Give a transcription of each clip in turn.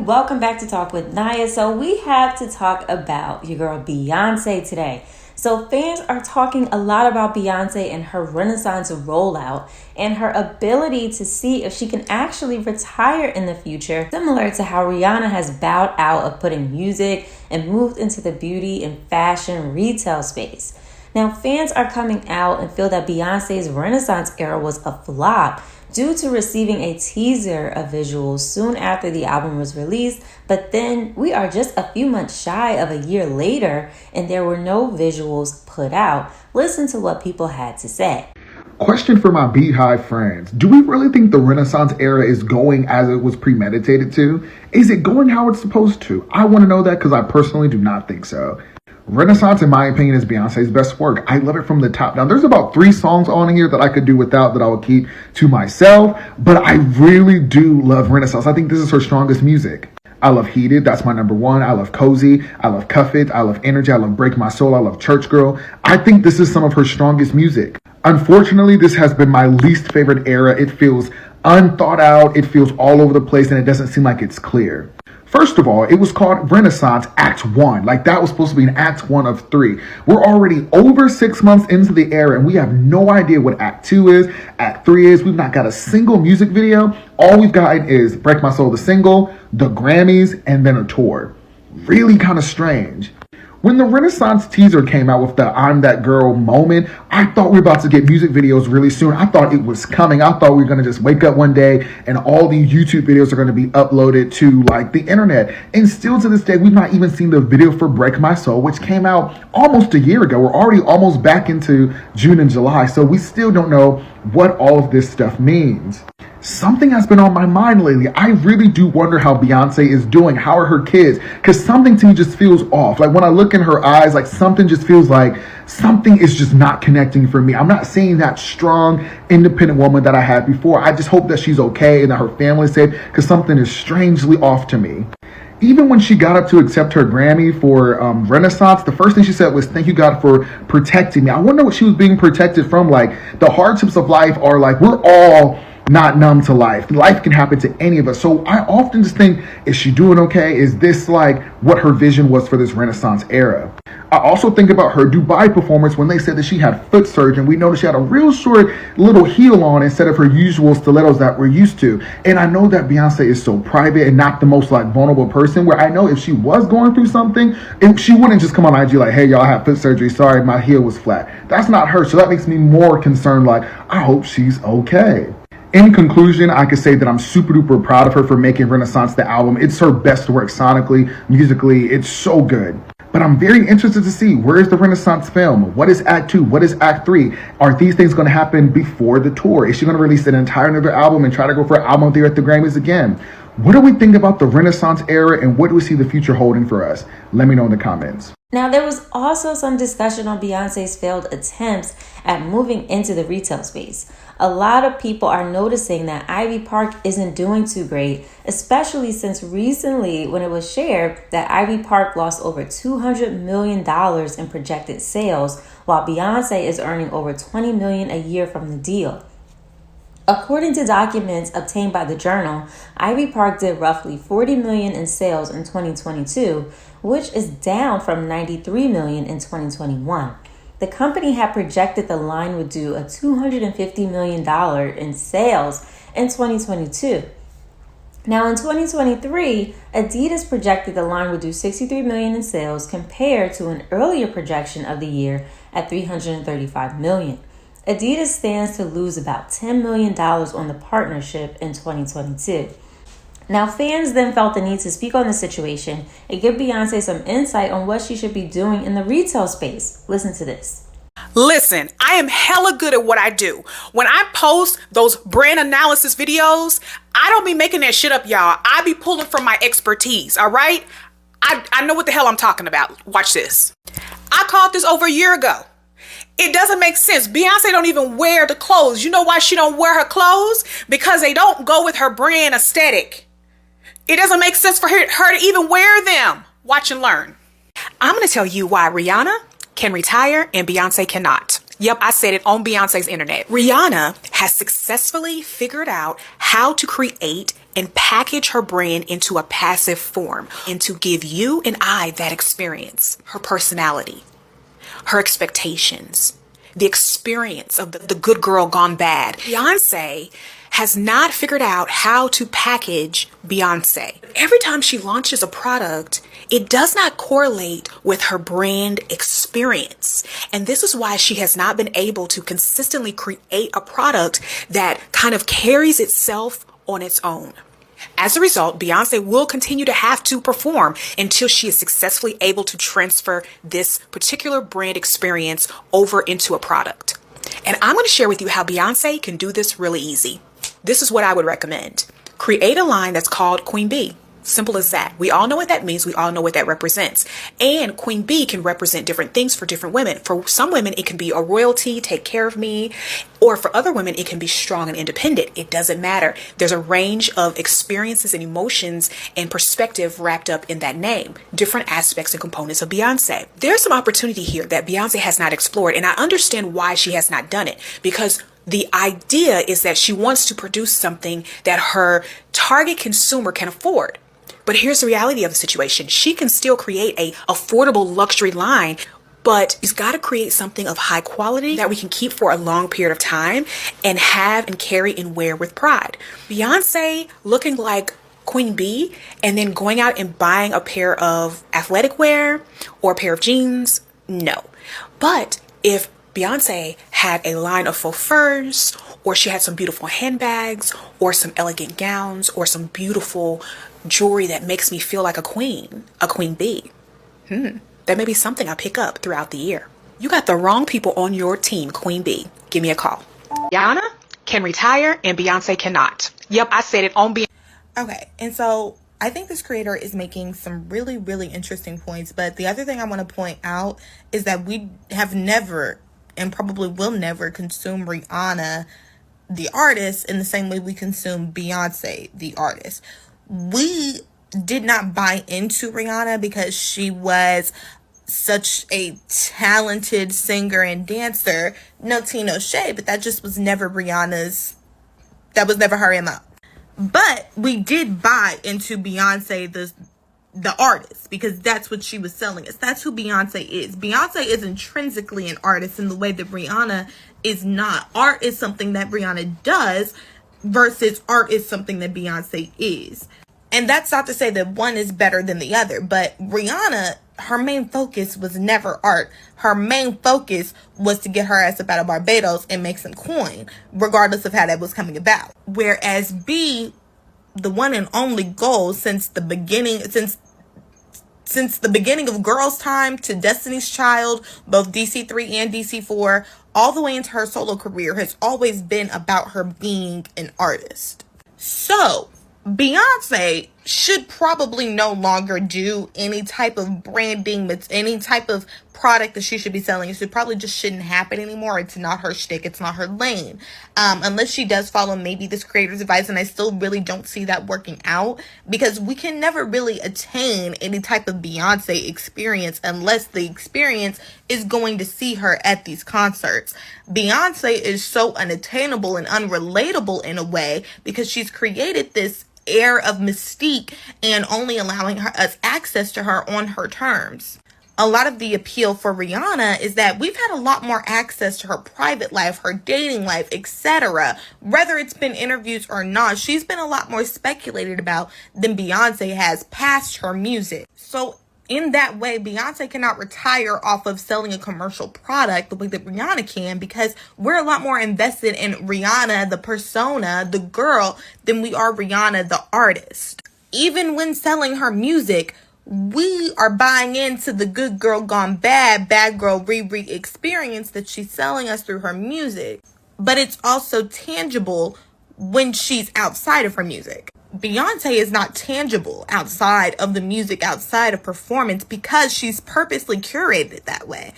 welcome back to Talk with Nia. So we have to talk about your girl Beyonce today. So fans are talking a lot about Beyonce and her Renaissance rollout and her ability to see if she can actually retire in the future, similar to how Rihanna has bowed out of putting music and moved into the beauty and fashion retail space. Now fans are coming out and feel that Beyonce's Renaissance era was a flop due to receiving a teaser of visuals soon after the album was released, but then we are just a few months shy of a year later and there were no visuals put out. Listen to what people had to say. Question for my Beehive friends. Do we really think the Renaissance era is going as it was premeditated to? Is it going how it's supposed to? I want to know that because I personally do not think so. Renaissance, in my opinion, is Beyonce's best work. I love it from the top down. There's about 3 songs on here that I could do without that I would keep to myself, but I really do love Renaissance. I think this is her strongest music. I love Heated, that's my number 1. I love Cozy, I love Cuff It, I love Energy, I love Break My Soul, I love Church Girl. I think this is some of her strongest music. Unfortunately, this has been my least favorite era. It feels unthought out, it feels all over the place, and it doesn't seem like it's clear. First of all, it was called Renaissance Act 1. Like that was supposed to be an Act 1 of 3. We're already over 6 months into the era and we have no idea what Act 2 is, Act 3 is. We've not got a single music video. All we've gotten is Break My Soul, the single, the Grammys, and then a tour. Really kind of strange. When the Renaissance teaser came out with the I'm That Girl moment, I thought we were about to get music videos really soon. I thought it was coming. I thought we were going to just wake up one day and all these YouTube videos are going to be uploaded to like the internet. And still to this day, we've not even seen the video for Break My Soul, which came out almost a year ago. We're already almost back into June and July. So we still don't know what all of this stuff means. Something has been on my mind lately. I really do wonder how Beyonce is doing. How are her kids? Because something to me just feels off. Like when I look in her eyes, like something just feels like something is just not connecting for me. I'm not seeing that strong, independent woman that I had before. I just hope that she's okay and that her family's safe because something is strangely off to me. Even when she got up to accept her Grammy for Renaissance, the first thing she said was, "Thank you, God, for protecting me." I wonder what she was being protected from. Like the hardships of life are like, we're all not numb to life. Life can happen to any of us. So I often just think, is she doing okay? Is this like what her vision was for this Renaissance era? I also think about her Dubai performance when they said that she had foot surgery. We noticed she had a real short little heel on instead of her usual stilettos that we're used to. And I know that Beyonce is so private and not the most like vulnerable person, where I know if she was going through something, she wouldn't just come on IG like, "Hey y'all, I had foot surgery. Sorry, my heel was flat." That's not her. So that makes me more concerned. Like, I hope she's okay. In conclusion, I could say that I'm super duper proud of her for making Renaissance the album. It's her best work sonically, musically. It's so good. But I'm very interested to see, where is the Renaissance film? What is Act 2? What is Act 3? Are these things going to happen before the tour? Is she going to release an entire another album and try to go for an album of the year at the Grammys again? What do we think about the Renaissance era and what do we see the future holding for us? Let me know in the comments. Now, there was also some discussion on Beyonce's failed attempts at moving into the retail space. A lot of people are noticing that Ivy Park isn't doing too great, especially since recently when it was shared that Ivy Park lost over $200 million in projected sales, while Beyonce is earning over $20 million a year from the deal. According to documents obtained by the Journal, Ivy Park did roughly $40 million in sales in 2022, which is down from $93 million in 2021. The company had projected the line would do a $250 million in sales in 2022. Now in 2023, Adidas projected the line would do $63 million in sales compared to an earlier projection of the year at $335 million. Adidas stands to lose about $10 million on the partnership in 2022. Now, fans then felt the need to speak on the situation and give Beyonce some insight on what she should be doing in the retail space. Listen to this. Listen, I am hella good at what I do. When I post those brand analysis videos, I don't be making that shit up, y'all. I be pulling from my expertise, all right? I know what the hell I'm talking about. Watch this. I called this over a year ago. It doesn't make sense. Beyonce don't even wear the clothes. You know why she don't wear her clothes? Because they don't go with her brand aesthetic. It doesn't make sense for her to even wear them. Watch and learn. I'm going to tell you why Rihanna can retire and Beyonce cannot. Yep, I said it on Beyonce's internet. Rihanna has successfully figured out how to create and package her brand into a passive form and to give you and I that experience, her personality, her expectations, the experience of the good girl gone bad. Beyonce has not figured out how to package Beyonce. Every time she launches a product, it does not correlate with her brand experience. And this is why she has not been able to consistently create a product that kind of carries itself on its own. As a result, Beyonce will continue to have to perform until she is successfully able to transfer this particular brand experience over into a product. And I'm going to share with you how Beyonce can do this really easy. This is what I would recommend. Create a line that's called Queen Bee. Simple as that. We all know what that means. We all know what that represents. And Queen Bee can represent different things for different women. For some women, it can be a royalty, take care of me. Or for other women, it can be strong and independent. It doesn't matter. There's a range of experiences and emotions and perspective wrapped up in that name. Different aspects and components of Beyonce. There's some opportunity here that Beyonce has not explored. And I understand why she has not done it. Because the idea is that she wants to produce something that her target consumer can afford. But here's the reality of the situation. She can still create a affordable luxury line, but she's got to create something of high quality that we can keep for a long period of time and have and carry and wear with pride. Beyonce looking like Queen Bee and then going out and buying a pair of athletic wear or a pair of jeans, no. But if Beyonce had a line of faux furs, or she had some beautiful handbags, or some elegant gowns, or some beautiful jewelry that makes me feel like a queen bee. That may be something I pick up throughout the year. You got the wrong people on your team, Queen Bee. Give me a call. Rihanna can retire and Beyonce cannot. Yep, I said it on Beyonce. Okay, and so I think this creator is making some really, really interesting points. But the other thing I want to point out is that we have never and probably will never consume Rihanna, the artist, in the same way we consume Beyonce, the artist. We did not buy into Rihanna because she was such a talented singer and dancer. No tea, no shade, but that just was never Rihanna's, that was never her MO. But we did buy into Beyonce, the artist, because that's what she was selling us. That's who Beyonce is. Beyonce is intrinsically an artist in the way that Rihanna is not. Art is something that Rihanna does versus art is something that Beyonce is. And that's not to say that one is better than the other, but Rihanna, her main focus was never art. Her main focus was to get her ass up out of Barbados and make some coin, regardless of how that was coming about. Whereas B, the one and only goal since the beginning of Girls' Time to Destiny's Child, both DC3 and DC4, all the way into her solo career, has always been about her being an artist. So Beyonce should probably no longer do any type of branding, but any type of product that she should be selling. It probably just shouldn't happen anymore. It's not her shtick. It's not her lane. Unless she does follow maybe this creator's advice, and I still really don't see that working out, because we can never really attain any type of Beyonce experience unless the experience is going to see her at these concerts. Beyonce is so unattainable and unrelatable in a way because she's created this air of mystique and only allowing us access to her on her terms. A lot of the appeal for Rihanna is that we've had a lot more access to her private life, her dating life, etc. Whether it's been interviews or not, she's been a lot more speculated about than Beyonce has past her music. So in that way, Beyonce cannot retire off of selling a commercial product the way that Rihanna can, because we're a lot more invested in Rihanna, the persona, the girl, than we are Rihanna, the artist. Even when selling her music, we are buying into the good girl gone bad, bad girl Riri experience that she's selling us through her music. But it's also tangible when she's outside of her music. Beyonce is not tangible outside of the music, outside of performance, because she's purposely curated it that way.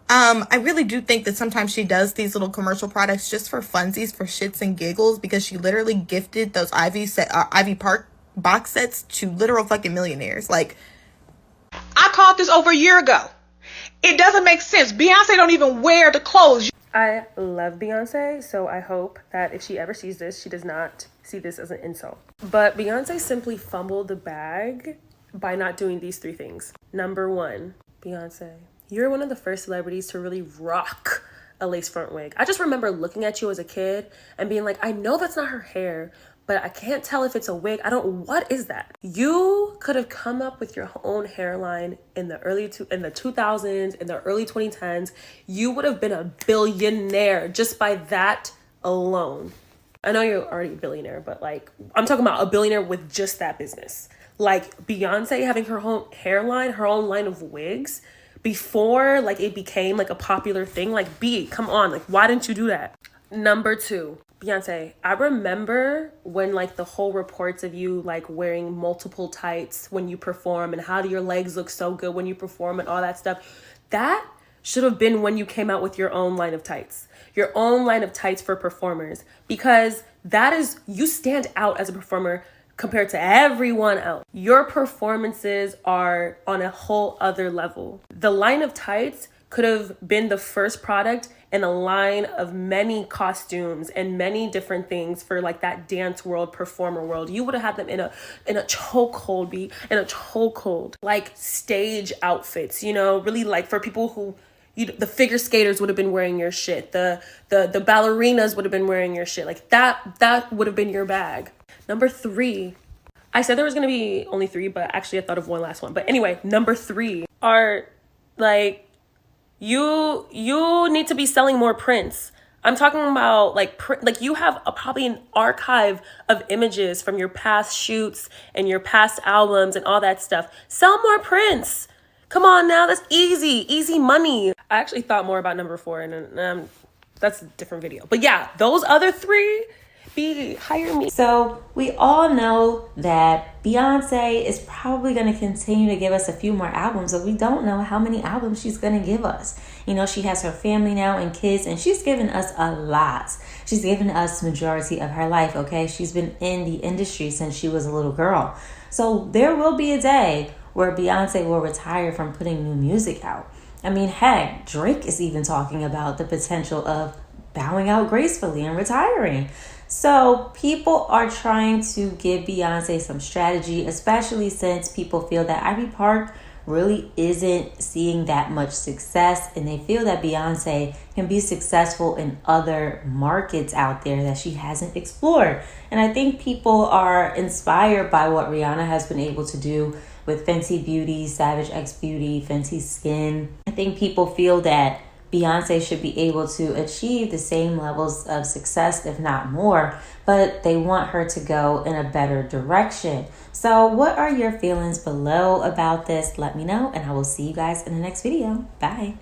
I really do think that sometimes she does these little commercial products just for funsies, for shits and giggles, because she literally gifted those Ivy Park box sets to literal fucking millionaires. Like, I called this over a year ago. It doesn't make sense. Beyonce don't even wear the clothes. I love Beyonce, so I hope that if she ever sees this, she does not see this as an insult. But Beyonce simply fumbled the bag by not doing these 3 things. Number 1, Beyonce, you're one of the first celebrities to really rock a lace front wig. I just remember looking at you as a kid and being like, I know that's not her hair, but I can't tell if it's a wig. What is that? You could have come up with your own hairline in the 2000s, in the early 2010s. You would have been a billionaire just by that alone. I know you're already a billionaire, but like, I'm talking about a billionaire with just that business. Like Beyonce having her own hairline, her own line of wigs before like it became like a popular thing. Like, come on, like, why didn't you do that? Number 2, Beyonce, I remember when like the whole reports of you like wearing multiple tights when you perform and how do your legs look so good when you perform and all that stuff. That should have been when you came out with your own line of tights. Your own line of tights for performers, because you stand out as a performer compared to everyone else. Your performances are on a whole other level. The line of tights could have been the first product in a line of many costumes and many different things for like that dance world, performer world. You would have had them in a chokehold, like stage outfits, really like for people who, the figure skaters would have been wearing your shit. The ballerinas would have been wearing your shit. Like that would have been your bag. Number 3, I said there was going to be only 3, but actually I thought of one last one. But anyway, number 3 are like, you need to be selling more prints. I'm talking about like you have probably an archive of images from your past shoots and your past albums and all that stuff. Sell more prints. Come on now, that's easy money. I actually thought more about number 4 and that's a different video. But yeah, those other 3, hire me. So we all know that Beyonce is probably going to continue to give us a few more albums, but we don't know how many albums she's going to give us. She has her family now and kids, and she's given us a lot. She's given us the majority of her life, okay? She's been in the industry since she was a little girl. So there will be a day where Beyonce will retire from putting new music out. I mean, heck, Drake is even talking about the potential of bowing out gracefully and retiring. So people are trying to give Beyonce some strategy, especially since people feel that Ivy Park really isn't seeing that much success, and they feel that Beyonce can be successful in other markets out there that she hasn't explored. And I think people are inspired by what Rihanna has been able to do with Fenty Beauty, Savage X Beauty, Fenty Skin. I think people feel that Beyonce should be able to achieve the same levels of success, if not more, but they want her to go in a better direction. So what are your feelings below about this? Let me know, and I will see you guys in the next video. Bye.